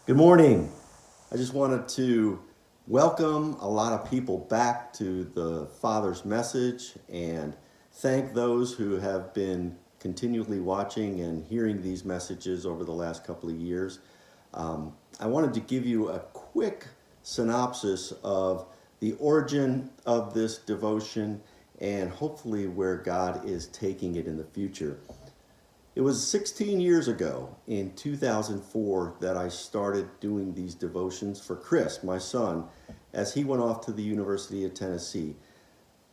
Good morning. I just wanted to welcome a lot of people back to the Father's message and thank those who have been continually watching and hearing these messages over the last couple of years. I wanted to give you a quick synopsis of the origin of this devotion and hopefully where God is taking it in the future. It was 16 years ago in 2004 that I started doing these devotions for Chris, my son, as he went off to the University of Tennessee.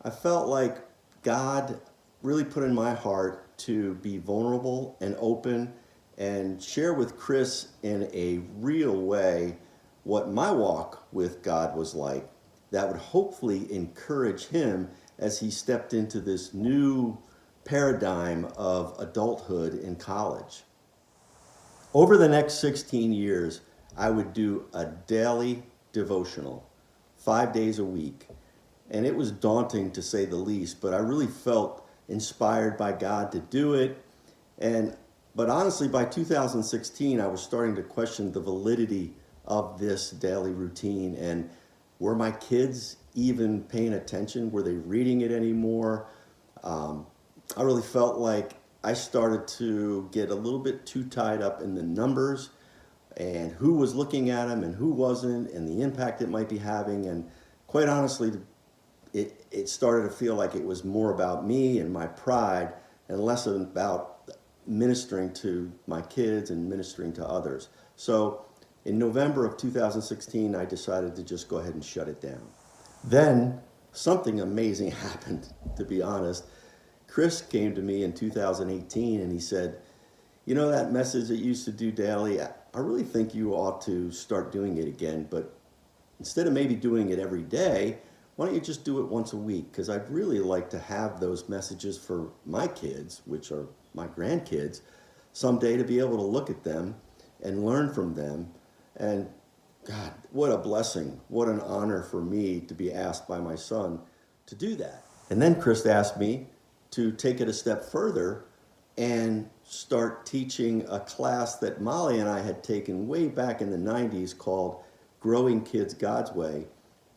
I felt like God really put in my heart to be vulnerable and open and share with Chris in a real way what my walk with God was like that would hopefully encourage him as he stepped into this new paradigm of adulthood in college. Over the next 16 years, I would do a daily devotional, 5 days a week. And it was daunting to say the least, but I really felt inspired by God to do it. And but honestly, by 2016, I was starting to question the validity of this daily routine. And were my kids even paying attention? Were they reading it anymore? Um, I really felt like I started to get a little bit too tied up in the numbers and who was looking at them and who wasn't and the impact it might be having. And quite honestly, it started to feel like it was more about me and my pride and less about ministering to my kids and ministering to others. So in November of 2016, I decided to just go ahead and shut it down. Then something amazing happened, to be honest. Chris came to me in 2018 and he said, "You know that message that you used to do daily? I really think you ought to start doing it again, but instead of maybe doing it every day, why don't you just do it once a week? Because I'd really like to have those messages for my kids, which are my grandkids, someday to be able to look at them and learn from them." And God, what a blessing, what an honor for me to be asked by my son to do that. And then Chris asked me to take it a step further and start teaching a class that Molly and I had taken way back in the 90s called Growing Kids God's Way,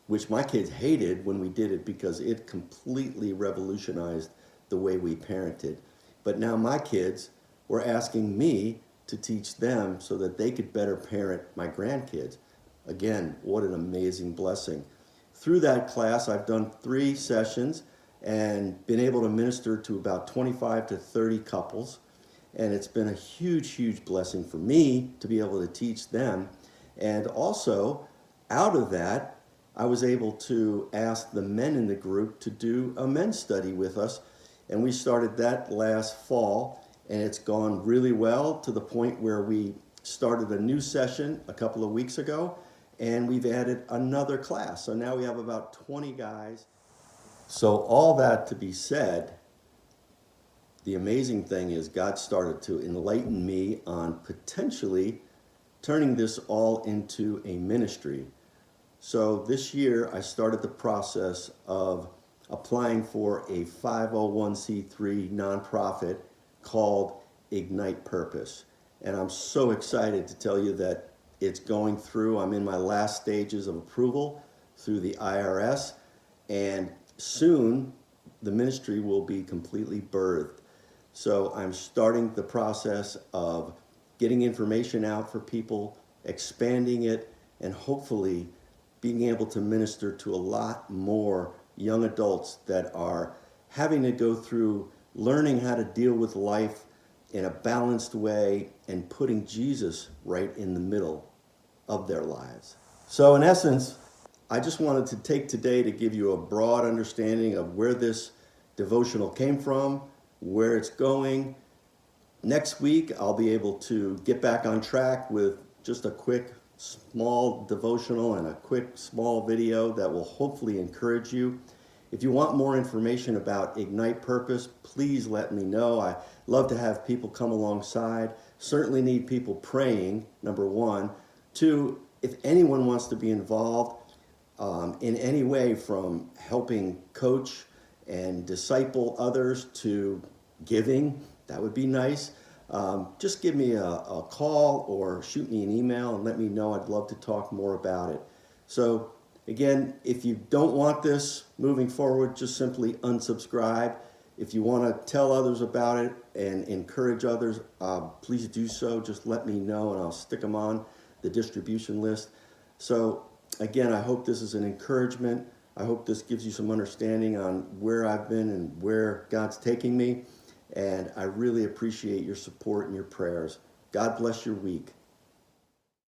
which my kids hated when we did it because it completely revolutionized the way we parented. But now my kids were asking me to teach them so that they could better parent my grandkids. Again, what an amazing blessing. Through that class, I've done 3 sessions and been able to minister to about 25 to 30 couples. And it's been a huge, huge blessing for me to be able to teach them. And also, out of that, I was able to ask the men in the group to do a men's study with us. And we started that last fall, and it's gone really well to the point where we started a new session a couple of weeks ago, and we've added another class. So now we have about 20 guys. So, all that to be said, the amazing thing is God started to enlighten me on potentially turning this all into a ministry. So this year I started the process of applying for a 501c3 nonprofit called Ignite Purpose. And I'm so excited to tell you that it's going through. I'm in my last stages of approval through the IRS, and soon the ministry will be completely birthed. So I'm starting the process of getting information out for people, expanding it, and hopefully being able to minister to a lot more young adults that are having to go through learning how to deal with life in a balanced way and putting Jesus right in the middle of their lives. So in essence, I just wanted to take today to give you a broad understanding of where this devotional came from, where it's going. Next week, I'll be able to get back on track with just a quick, small devotional and a quick, small video that will hopefully encourage you. If you want more information about Ignite Purpose, please let me know. I love to have people come alongside. Certainly need people praying, number one. Two, if anyone wants to be involved in any way from helping coach and disciple others to giving, that would be nice. just give me a call or shoot me an email and let me know. I'd love to talk more about it. So again, if you don't want this moving forward, just simply unsubscribe. If you want to tell others about it and encourage others, please do so. Just let me know and I'll stick them on the distribution list. So again, I hope this is an encouragement. I hope this gives you some understanding on where I've been and where God's taking me. And I really appreciate your support and your prayers. God bless your week.